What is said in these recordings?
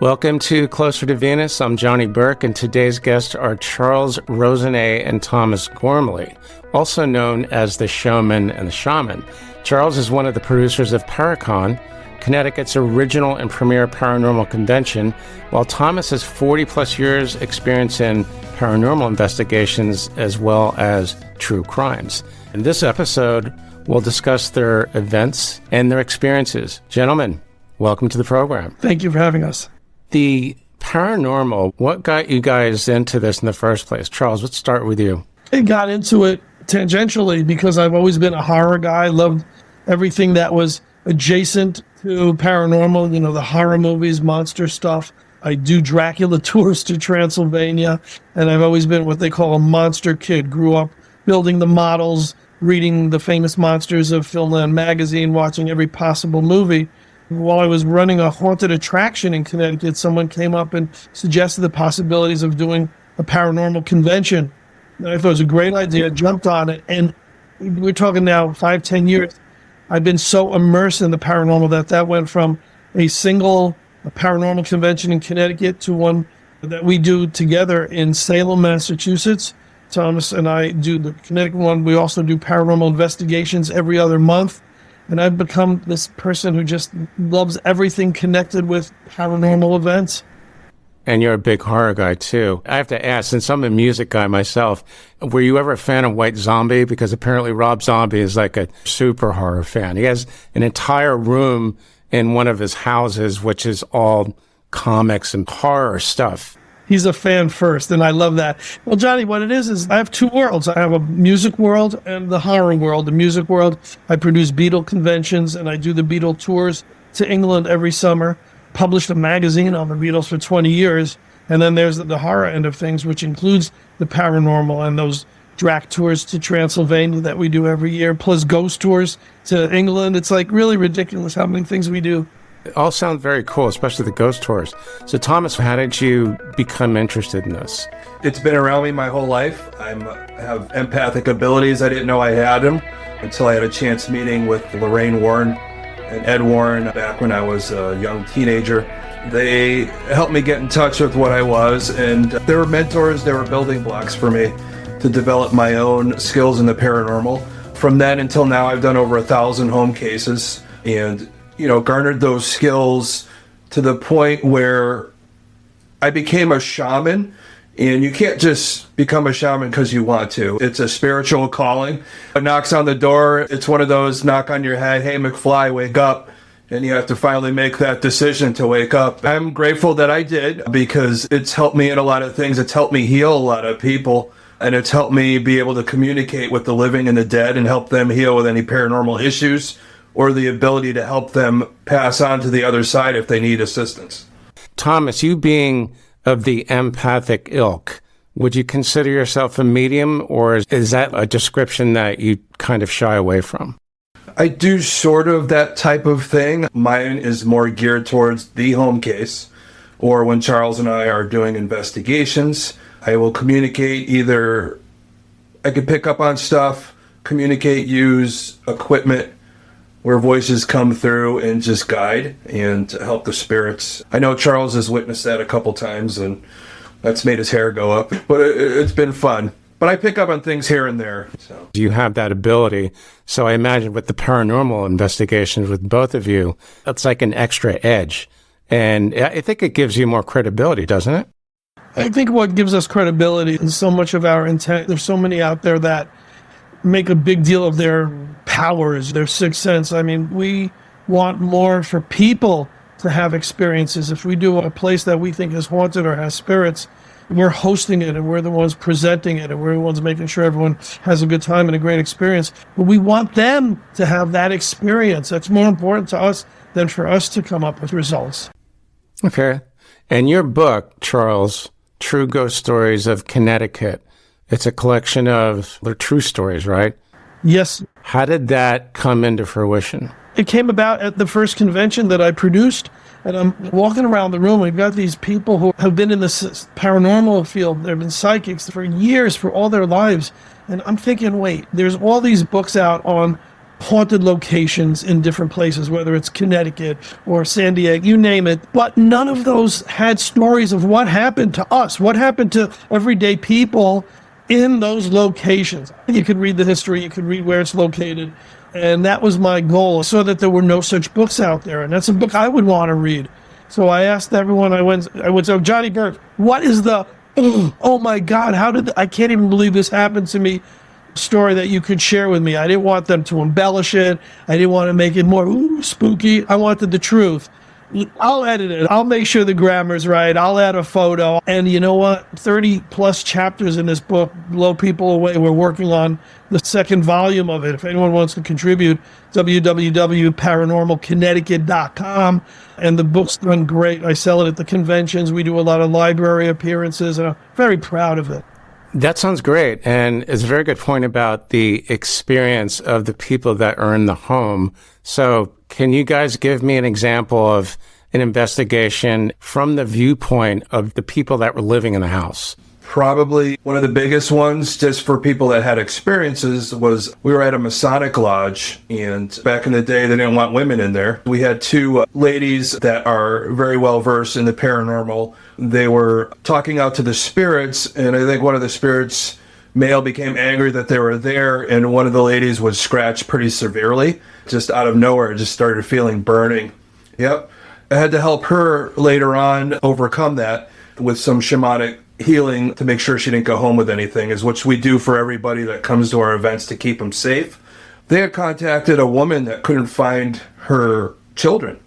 Welcome to Closer to Venus. I'm Johnny Burke, and today's guests are Charles Rosenay and Thomas Gormley, also known as the Showman and the Shaman. Charles is one of the producers of Para Conn, Connecticut's original and premier paranormal convention, while Thomas has 40-plus years experience in paranormal investigations as well as true crimes. In this episode, we'll discuss their events and their experiences. Gentlemen, welcome to the program. Thank you for having us. The paranormal, what got you guys into this in the first place? Charles, let's start with you. I got into it tangentially because I've always been a horror guy. I loved everything that was adjacent to paranormal, the horror movies, monster stuff. I do Dracula tours to Transylvania, and I've always been what they call a monster kid. Grew up building the models, reading the famous monsters of Filmland magazine, watching every possible movie. While I was running a haunted attraction in Connecticut, someone came up and suggested the possibilities of doing a paranormal convention. And I thought it was a great idea. I jumped on it. And we're talking now 5-10 years. I've been so immersed in the paranormal that went from a paranormal convention in Connecticut to one that we do together in Salem, Massachusetts. Thomas and I do the Connecticut one. We also do paranormal investigations every other month. And I've become this person who just loves everything connected with paranormal events. And you're a big horror guy, too. I have to ask, since I'm a music guy myself, were you ever a fan of White Zombie? Because apparently Rob Zombie is like a super horror fan. He has an entire room in one of his houses, which is all comics and horror stuff. He's a fan first, and I love that. Well, Johnny, what it is I have two worlds. I have a music world and the horror world. The music world, I produce Beatle conventions, and I do the Beatle tours to England every summer. Published a magazine on the Beatles for 20 years. And then there's the horror end of things, which includes the paranormal and those Drac tours to Transylvania that we do every year, plus ghost tours to England. It's like really ridiculous how many things we do. It all sounds very cool, especially the ghost tours. So, Thomas, how did you become interested in this? It's been around me my whole life. I have empathic abilities. I didn't know I had them until I had a chance meeting with Lorraine Warren and Ed Warren back when I was a young teenager. They helped me get in touch with what I was, and they were mentors. They were building blocks for me to develop my own skills in the paranormal. From then until now, I've done over 1,000 home cases and garnered those skills to the point where I became a shaman. And you can't just become a shaman because you want to. It's a spiritual calling. It knocks on the door. It's one of those knock on your head, hey, McFly, wake up. And you have to finally make that decision to wake up. I'm grateful that I did because it's helped me in a lot of things. It's helped me heal a lot of people. And it's helped me be able to communicate with the living and the dead and help them heal with any paranormal issues, or the ability to help them pass on to the other side if they need assistance. Thomas, you being of the empathic ilk, would you consider yourself a medium, or is that a description that you kind of shy away from? I do sort of that type of thing. Mine is more geared towards the home case, or when Charles and I are doing investigations, I will communicate either I could pick up on stuff, communicate, use equipment, where voices come through and just guide and help the spirits. I know Charles has witnessed that a couple times, and that's made his hair go up, but it's been fun. But I pick up on things here and there. So. You have that ability. So I imagine with the paranormal investigations with both of you, that's like an extra edge. And I think it gives you more credibility, doesn't it? I think what gives us credibility is so much of our intent. There's so many out there that make a big deal of their powers, their sixth sense. I mean, we want more for people to have experiences. If we do a place that we think is haunted or has spirits, we're hosting it and we're the ones presenting it and we're the ones making sure everyone has a good time and a great experience. But we want them to have that experience. That's more important to us than for us to come up with results. Okay. And your book, Charles, True Ghost Stories of Connecticut, it's a collection of their true stories, right? Yes. How did that come into fruition? It came about at the first convention that I produced, and I'm walking around the room. We've got these people who have been in the paranormal field. They've been psychics for years, for all their lives. And I'm thinking, wait, there's all these books out on haunted locations in different places, whether it's Connecticut or San Diego, you name it. But none of those had stories of what happened to us, what happened to everyday people in those locations. You could read the history, you could read where it's located. And that was my goal, so that there were no such books out there. And that's a book I would want to read. So I asked everyone, I would say, Johnny Burke, what is the, oh my God, I can't even believe this happened to me, story that you could share with me. I didn't want them to embellish it. I didn't want to make it more spooky. I wanted the truth. I'll edit it. I'll make sure the grammar's right. I'll add a photo. And you know what? 30 plus chapters in this book blow people away. We're working on the second volume of it. If anyone wants to contribute, www.paranormalconnecticut.com. And the book's done great. I sell it at the conventions. We do a lot of library appearances, and I'm very proud of it. That sounds great. And it's a very good point about the experience of the people that are in the home. So can you guys give me an example of an investigation from the viewpoint of the people that were living in the house? Probably one of the biggest ones, just for people that had experiences, was we were at a Masonic lodge, and back in the day, they didn't want women in there. We had two ladies that are very well versed in the paranormal. They were talking out to the spirits, and I think one of the spirits, male, became angry that they were there, and one of the ladies was scratched pretty severely, just out of nowhere, just started feeling burning. Yep. I had to help her later on overcome that with some shamanic healing to make sure she didn't go home with anything, is which we do for everybody that comes to our events to keep them safe. They had contacted a woman that couldn't find her children.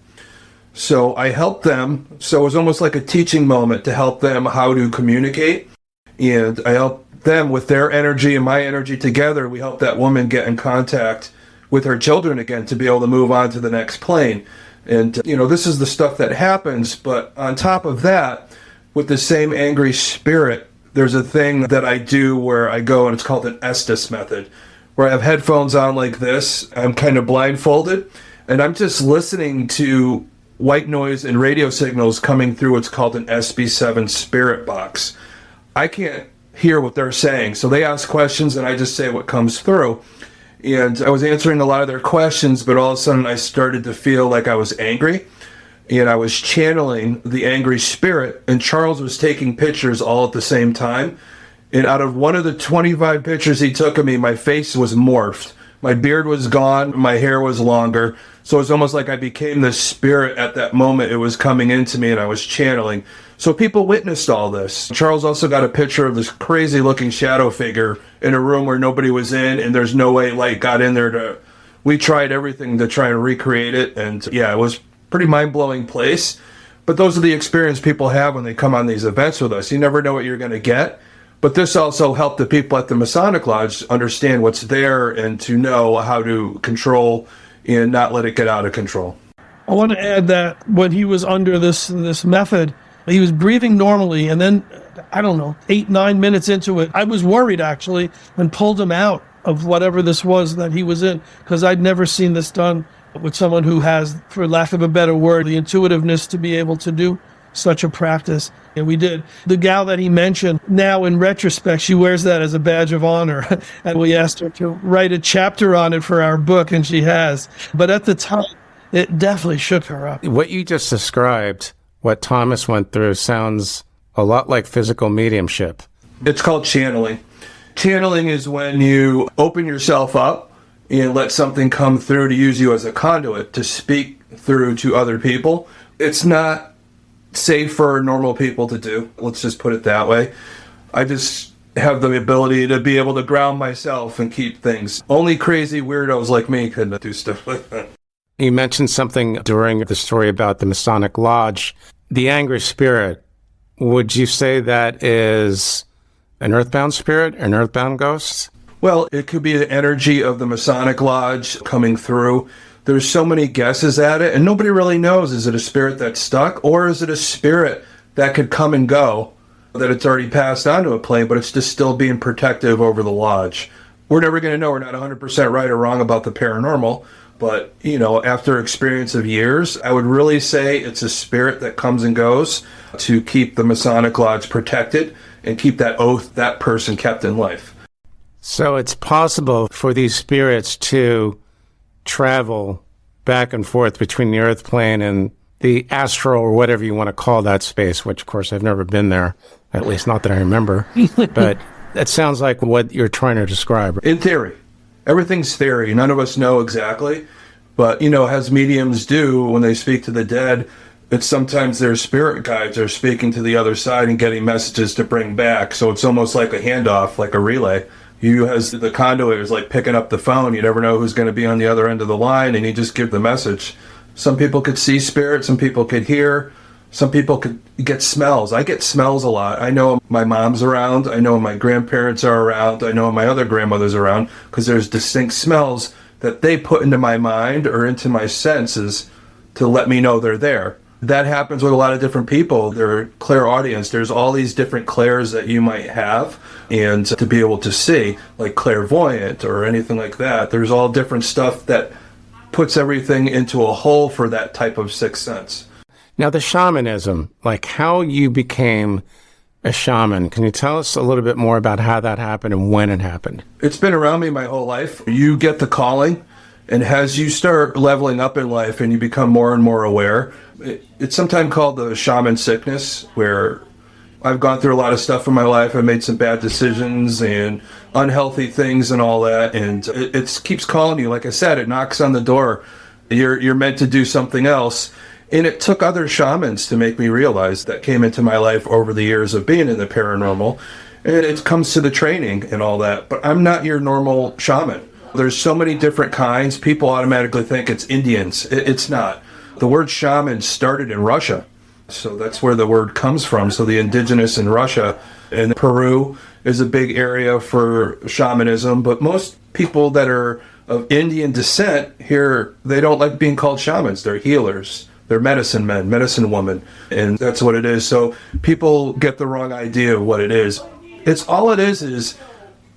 So I helped them. So it was almost like a teaching moment to help them how to communicate. And I helped them with their energy and my energy together. We helped that woman get in contact with her children again to be able to move on to the next plane. And, this is the stuff that happens. But on top of that, with the same angry spirit, there's a thing that I do where I go, and it's called an Estes method, where I have headphones on like this. I'm kind of blindfolded, and I'm just listening to white noise and radio signals coming through what's called an SB7 spirit box. I can't hear what they're saying, so they ask questions, and I just say what comes through. And I was answering a lot of their questions, but all of a sudden I started to feel like I was angry. And I was channeling the angry spirit, and Charles was taking pictures all at the same time. And out of one of the 25 pictures he took of me, my face was morphed. My beard was gone, my hair was longer. So it was almost like I became the spirit at that moment. It was coming into me, and I was channeling. So people witnessed all this. Charles also got a picture of this crazy looking shadow figure in a room where nobody was in, and there's no way light got in there. We tried everything to try and recreate it, and yeah, it was pretty mind-blowing place. But those are the experience people have when they come on these events with us. You never know what you're going to get. But this also helped the people at the Masonic Lodge understand what's there and to know how to control and not let it get out of control. I want to add that when he was under this method, he was breathing normally, and then, 8-9 minutes into it, I was worried actually and pulled him out of whatever this was that he was in, because I'd never seen this done with someone who has, for lack of a better word, the intuitiveness to be able to do such a practice. And we did. The gal that he mentioned, now in retrospect, she wears that as a badge of honor. And we asked her to write a chapter on it for our book, and she has. But at the time, it definitely shook her up. What you just described, what Thomas went through, sounds a lot like physical mediumship. It's called channeling. Channeling is when you open yourself up and let something come through to use you as a conduit to speak through to other people. It's not safe for normal people to do. Let's just put it that way. I just have the ability to be able to ground myself and keep things. Only crazy weirdos like me can do stuff like that. You mentioned something during the story about the Masonic Lodge. The angry spirit, would you say that is an earthbound spirit, an earthbound ghost? Well, it could be the energy of the Masonic Lodge coming through. There's so many guesses at it, and nobody really knows. Is it a spirit that's stuck, or is it a spirit that could come and go, that it's already passed on to a plane, but it's just still being protective over the lodge? We're never going to know. We're not 100% right or wrong about the paranormal, but, after experience of years, I would really say it's a spirit that comes and goes to keep the Masonic Lodge protected and keep that oath that person kept in life. So it's possible for these spirits to travel back and forth between the earth plane and the astral or whatever you want to call that space, which of course I've never been there, at least not that I remember. But that sounds like what you're trying to describe. In theory. Everything's theory. None of us know exactly. But, as mediums do when they speak to the dead, it's sometimes their spirit guides are speaking to the other side and getting messages to bring back. So it's almost like a handoff, like a relay. You, as the conduit, is like picking up the phone. You never know who's going to be on the other end of the line, and you just give the message. Some people could see spirit, some people could hear, some people could get smells. I get smells a lot. I know my mom's around, I know my grandparents are around, I know my other grandmother's around, because there's distinct smells that they put into my mind or into my senses to let me know they're there. That happens with a lot of different people. They're clairaudience. There's all these different clairs that you might have, and to be able to see, like clairvoyant or anything like that. There's all different stuff that puts everything into a whole for that type of sixth sense. Now, the shamanism, like how you became a shaman, can you tell us a little bit more about how that happened and when it happened? It's been around me my whole life. You get the calling, and as you start leveling up in life and you become more and more aware, it's sometimes called the shaman sickness, where I've gone through a lot of stuff in my life. I've made some bad decisions and unhealthy things and all that, and it keeps calling you. Like I said, it knocks on the door. You're meant to do something else. And it took other shamans to make me realize that came into my life over the years of being in the paranormal. And it comes to the training and all that. But I'm not your normal shaman. There's so many different kinds. People automatically think it's Indians. It's not. The word shaman started in Russia. So that's where the word comes from. So the indigenous in Russia and Peru is a big area for shamanism. But most people that are of Indian descent here, they don't like being called shamans. They're healers. They're medicine men, medicine women. And that's what it is. So people get the wrong idea of what it is. It's all it is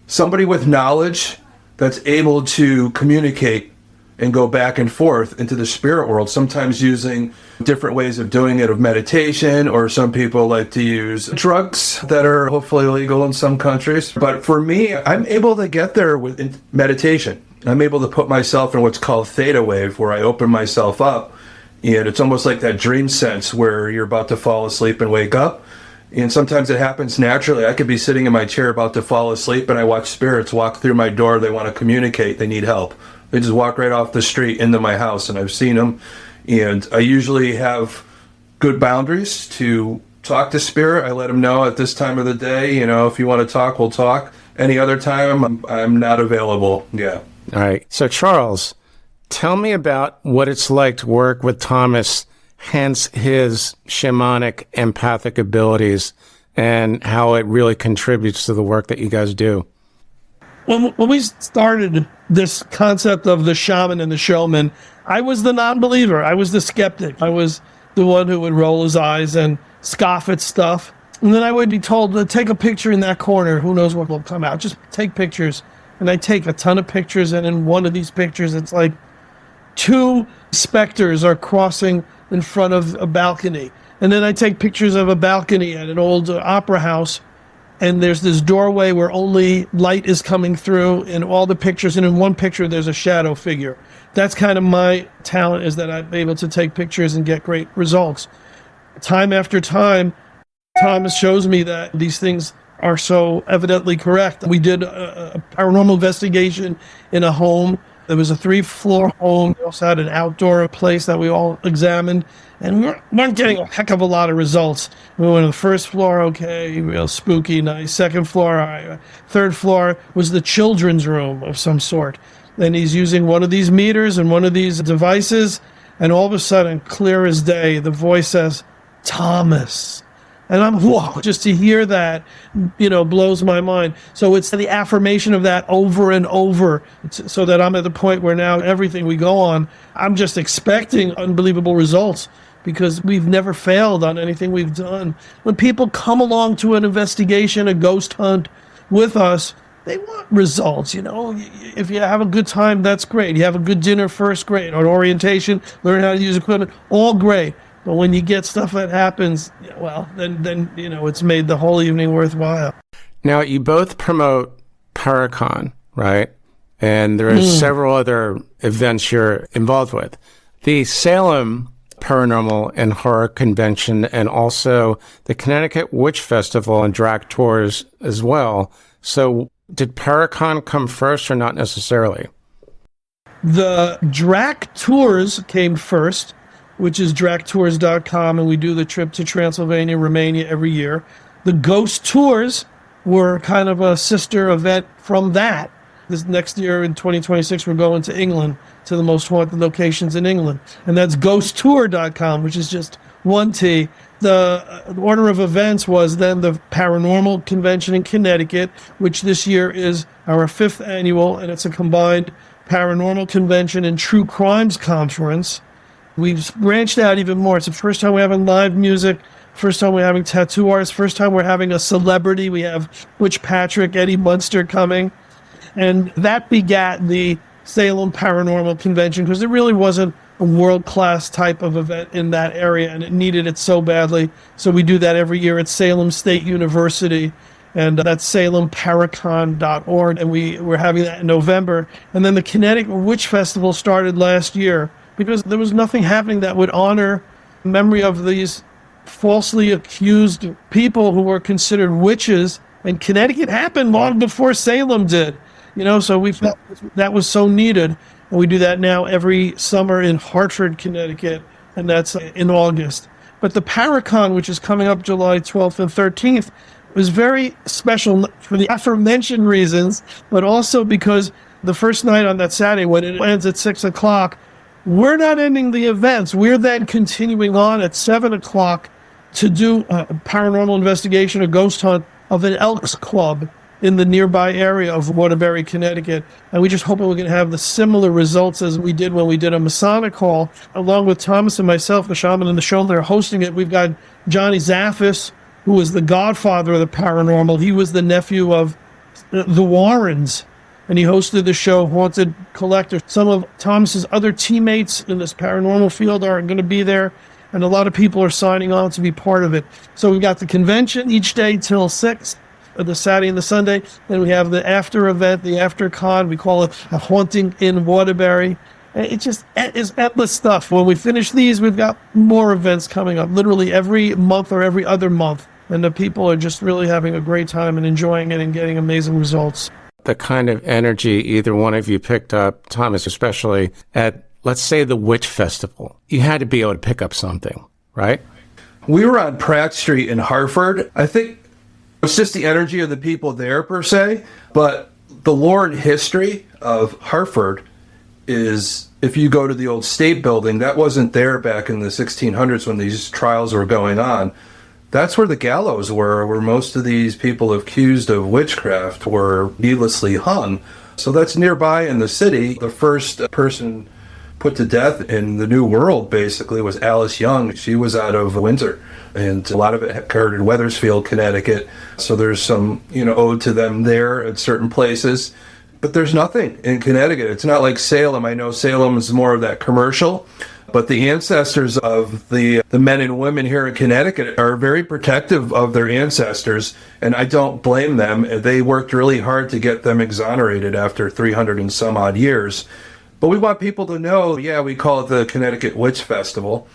somebody with knowledge that's able to communicate and go back and forth into the spirit world, sometimes using different ways of doing it, of meditation, or some people like to use drugs that are hopefully legal in some countries. But for me, I'm able to get there with meditation. I'm able to put myself in what's called theta wave, where I open myself up, and it's almost like that dream sense where you're about to fall asleep and wake up. And sometimes it happens naturally. I could be sitting in my chair about to fall asleep, and I watch spirits walk through my door. They want to communicate. They need help. They just walk right off the street into my house, and I've seen them. And I usually have good boundaries to talk to spirit. I let them know at this time of the day, if you want to talk, we'll talk. Any other time, I'm not available. Yeah. All right. So, Charles, tell me about what it's like to work with Thomas, hence his shamanic empathic abilities, and how it really contributes to the work that you guys do. When we started this concept of the shaman and the showman, I was the non-believer. I was the skeptic. I was the one who would roll his eyes and scoff at stuff. And then I would be told to take a picture in that corner. Who knows what will come out? Just take pictures. And I take a ton of pictures, and in one of these pictures, it's like two specters are crossing in front of a balcony. And then I take pictures of a balcony at an old opera house, and there's this doorway where only light is coming through in all the pictures, and in one picture there's a shadow figure. That's kind of my talent, is that I'm able to take pictures and get great results. Time after time, Thomas shows me that these things are so evidently correct. We did a paranormal investigation in a home. There was a 3-floor home. We also had an outdoor place that we all examined, and we weren't getting a heck of a lot of results. We went to the first floor, okay, real spooky, nice. Second floor, all right. Third floor was the children's room of some sort. Then he's using one of these meters and one of these devices, and all of a sudden, clear as day, the voice says, "Thomas." And I'm, whoa, just to hear that, blows my mind. So it's the affirmation of that over and over, so that I'm at the point where now everything we go on, I'm just expecting unbelievable results, because we've never failed on anything we've done. When people come along to an investigation, a ghost hunt with us, they want results, If you have a good time, that's great. You have a good dinner first, great. Or orientation, learn how to use equipment, all great. But when you get stuff that happens, well, then it's made the whole evening worthwhile. Now, you both promote Para Conn, right? And there are several other events you're involved with. The Salem Paranormal and Horror Convention, and also the Connecticut Witch Festival and Drag Tours as well. So did Para Conn come first or not necessarily? The Drag Tours came first, which is dragtours.com, and we do the trip to Transylvania, Romania every year. The Ghost Tours were kind of a sister event from that. This next year in 2026, we're going to England, to the most haunted locations in England. And that's ghosttour.com, which is just one T. The order of events was then the Paranormal Convention in Connecticut, which this year is our 5th annual, and it's a combined Paranormal Convention and True Crimes Conference. We've branched out even more. It's the first time we're having live music, first time we're having tattoo artists, first time we're having a celebrity. We have Butch Patrick, Eddie Munster coming. And that begat the Salem Paranormal Convention, because there really wasn't a world-class type of event in that area, and it needed it so badly. So we do that every year at Salem State University, and that's salemparacon.org, and we're having that in November. And then the Connecticut Witch Festival started last year, because there was nothing happening that would honor the memory of these falsely accused people who were considered witches. And Connecticut happened long before Salem did. So we felt that was so needed. And we do that now every summer in Hartford, Connecticut, and that's in August. But the Para Conn, which is coming up July 12th and 13th, was very special for the aforementioned reasons, but also because the first night on that Saturday, when it ends at 6 o'clock, we're not ending the events. We're then continuing on at 7 o'clock to do a paranormal investigation, a ghost hunt of an Elks Club in the nearby area of Waterbury, Connecticut. And we just hope we're going to have the similar results as we did when we did a Masonic Hall. Along with Thomas and myself, the Shaman and the Showman, they're hosting it. We've got Johnny Zaffis, who was the godfather of the paranormal. He was the nephew of the Warrens, and he hosted the show Haunted Collector. Some of Thomas's other teammates in this paranormal field are going to be there, and a lot of people are signing on to be part of it. So we've got the convention each day till 6, the Saturday and the Sunday. Then we have the after event, the after con. We call it a Haunting in Waterbury. It just is endless stuff. When we finish these, we've got more events coming up, literally every month or every other month. And the people are just really having a great time and enjoying it and getting amazing results. The kind of energy either one of you picked up, Thomas especially, at, let's say, the Witch Festival. You had to be able to pick up something, right? We were on Pratt Street in Hartford. I think it's just the energy of the people there, per se. But the lore and history of Hartford is, if you go to the old state building, that wasn't there back in the 1600s when these trials were going on. That's where the gallows were, where most of these people accused of witchcraft were needlessly hung. So that's nearby in the city. The first person put to death in the New World, basically, was Alice Young. She was out of Windsor, and a lot of it occurred in Wethersfield, Connecticut. So there's some, ode to them there at certain places. But there's nothing in Connecticut. It's not like Salem. I know Salem is more of that commercial. But the ancestors of the men and women here in Connecticut are very protective of their ancestors, and I don't blame them. They worked really hard to get them exonerated after 300 and some odd years. But we want people to know, we call it the Connecticut Witch Festival,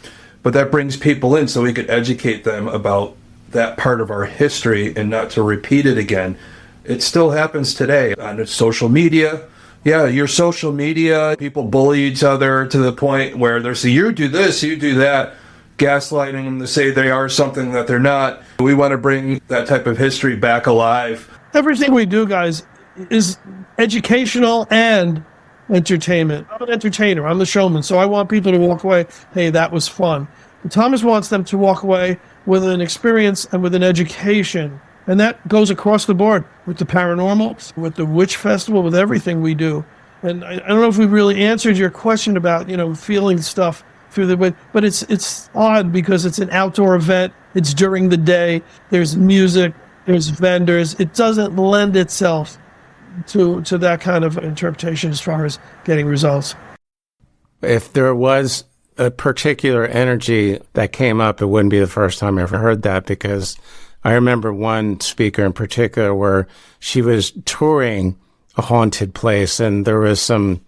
but that brings people in so we could educate them about that part of our history and not to repeat it again. It still happens today on social media. Yeah, your social media, people bully each other to the point where they say, you do this, you do that, gaslighting them to say they are something that they're not. We want to bring that type of history back alive. Everything we do, guys, is educational and entertainment. I'm an entertainer. I'm the showman. So I want people to walk away, hey, that was fun. And Thomas wants them to walk away with an experience and with an education. And that goes across the board with the paranormal, with the witch festival, with everything we do. And I don't know if we really answered your question about, feeling stuff through the wind, but it's odd because it's an outdoor event. It's during the day. There's music. There's vendors. It doesn't lend itself to that kind of interpretation as far as getting results. If there was a particular energy that came up, it wouldn't be the first time I ever heard that, because I remember one speaker in particular where she was touring a haunted place and there was some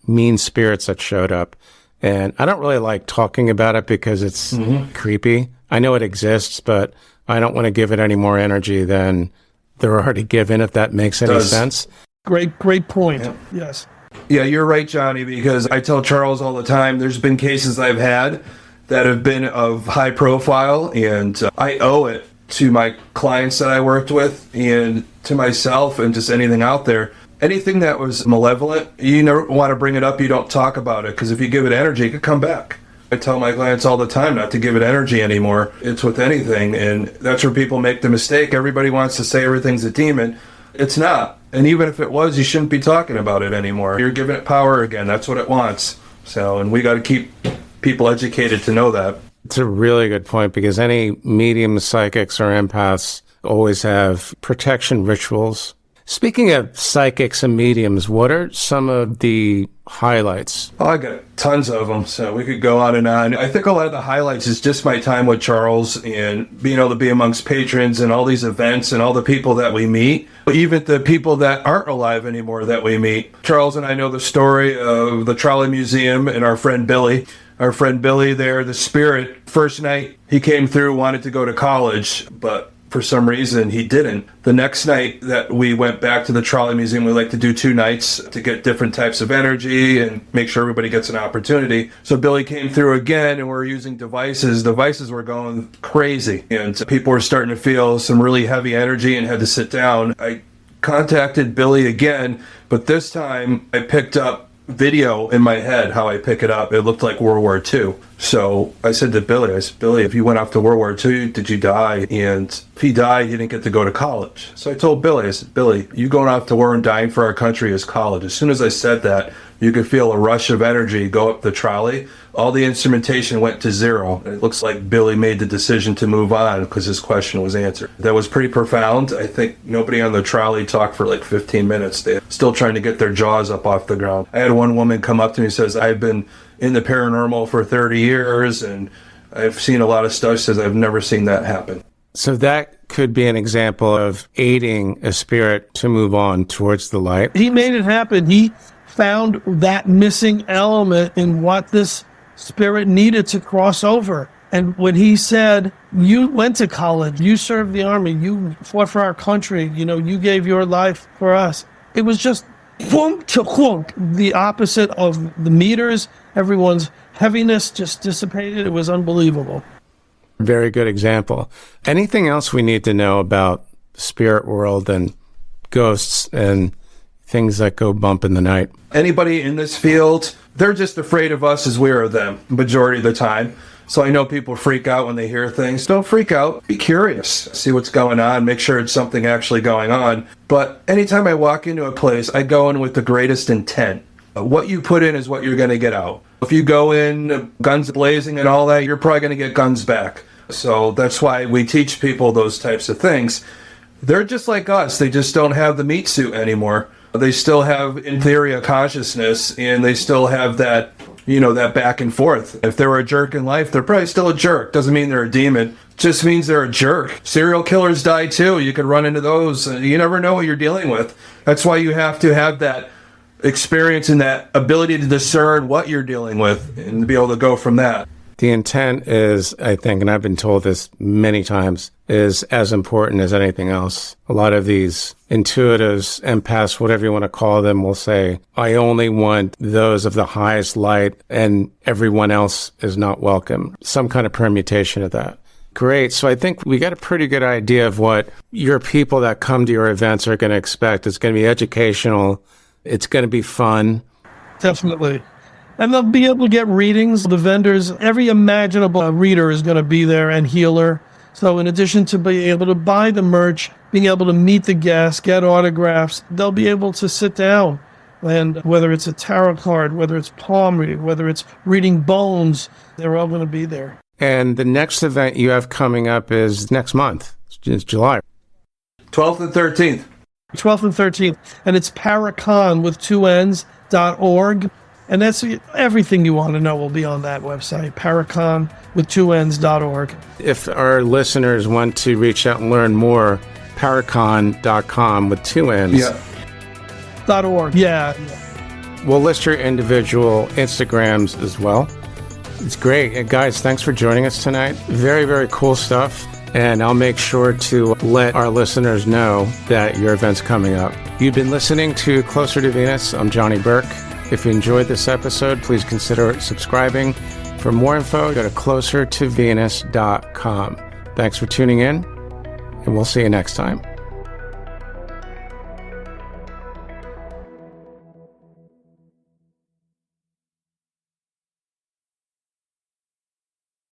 mean spirits that showed up. And I don't really like talking about it because it's creepy. I know it exists, but I don't want to give it any more energy than they're already given, if that makes any sense. Great point. Yeah. Yes. Yeah, you're right, Johnny, because I tell Charles all the time, there's been cases I've had that have been of high profile, and I owe it to my clients that I worked with and to myself and just anything out there. Anything that was malevolent, you never want to bring it up, you don't talk about it, because if you give it energy, it could come back. I tell my clients all the time not to give it energy anymore. It's with anything, and that's where people make the mistake. Everybody wants to say everything's a demon. It's not. And even if it was, you shouldn't be talking about it anymore. You're giving it power again. That's what it wants. So, and we got to keep people educated to know that. It's a really good point, because any mediums, psychics, or empaths always have protection rituals. Speaking of psychics and mediums, what are some of the highlights? Oh, I got tons of them, so we could go on and on. I think a lot of the highlights is just my time with Charles and being able to be amongst patrons and all these events and all the people that we meet, even the people that aren't alive anymore that we meet. Charles and I know the story of the Trolley Museum and our friend Billy. Our friend Billy there, the spirit, first night he came through, wanted to go to college, but for some reason he didn't. The next night that we went back to the Trolley Museum, we like to do 2 nights to get different types of energy and make sure everybody gets an opportunity. So Billy came through again, and we're using devices. Devices were going crazy, and people were starting to feel some really heavy energy and had to sit down. I contacted Billy again, but this time I picked up video in my head, how I pick it up. It looked like World War II. So I said to Billy, Billy, if you went off to World War II, did you die? And if he died, he didn't get to go to college. So I told Billy, I said, Billy, you going off to war and dying for our country is college. As soon as I said that, you could feel a rush of energy go up the trolley. All the instrumentation went to zero. It looks like Billy made the decision to move on because his question was answered. That was pretty profound. I think nobody on the trolley talked for like 15 minutes. They're still trying to get their jaws up off the ground. I had one woman come up to me and says, I've been in the paranormal for 30 years and I've seen a lot of stuff. She says, I've never seen that happen. So that could be an example of aiding a spirit to move on towards the light. He made it happen. He found that missing element in what this spirit needed to cross over. And when he said, you went to college, you served the army, you fought for our country, you gave your life for us. It was just boom to clunk, the opposite of the meters. Everyone's heaviness just dissipated. It was unbelievable. Very good example. Anything else we need to know about the spirit world and ghosts and things that go bump in the night? Anybody in this field, they're just afraid of us as we are of them, majority of the time. So I know people freak out when they hear things. Don't freak out. Be curious. See what's going on. Make sure it's something actually going on. But anytime I walk into a place, I go in with the greatest intent. What you put in is what you're going to get out. If you go in guns blazing and all that, you're probably going to get guns back. So that's why we teach people those types of things. They're just like us. They just don't have the meat suit anymore. They still have, in theory, a consciousness, and they still have that, that back and forth. If they were a jerk in life, they're probably still a jerk. Doesn't mean they're a demon. Just means they're a jerk. Serial killers die too. You could run into those. You never know what you're dealing with. That's why you have to have that experience and that ability to discern what you're dealing with and to be able to go from that. The intent is, I think, and I've been told this many times, is as important as anything else. A lot of these intuitives, empaths, whatever you want to call them, will say, I only want those of the highest light and everyone else is not welcome. Some kind of permutation of that. Great. So I think we got a pretty good idea of what your people that come to your events are going to expect. It's going to be educational. It's going to be fun. Definitely. And they'll be able to get readings. The vendors, every imaginable reader is going to be there and healer. So in addition to being able to buy the merch, being able to meet the guests, get autographs, they'll be able to sit down. And whether it's a tarot card, whether it's palm reading, whether it's reading bones, they're all going to be there. And the next event you have coming up is next month. It's July. 12th and 13th. 12th and 13th. And it's Para Conn with 2Ns.org. And that's everything you want to know will be on that website, Paraconn with 2Ns.org. If our listeners want to reach out and learn more, paraconn.com with 2 Ns. Yeah. .org. Yeah. We'll list your individual Instagrams as well. It's great. And guys, thanks for joining us tonight. Very, very cool stuff. And I'll make sure to let our listeners know that your event's coming up. You've been listening to Closer to Venus. I'm Johnny Burke. If you enjoyed this episode, please consider subscribing. For more info, go to closertovenus.com. Thanks for tuning in, and we'll see you next time.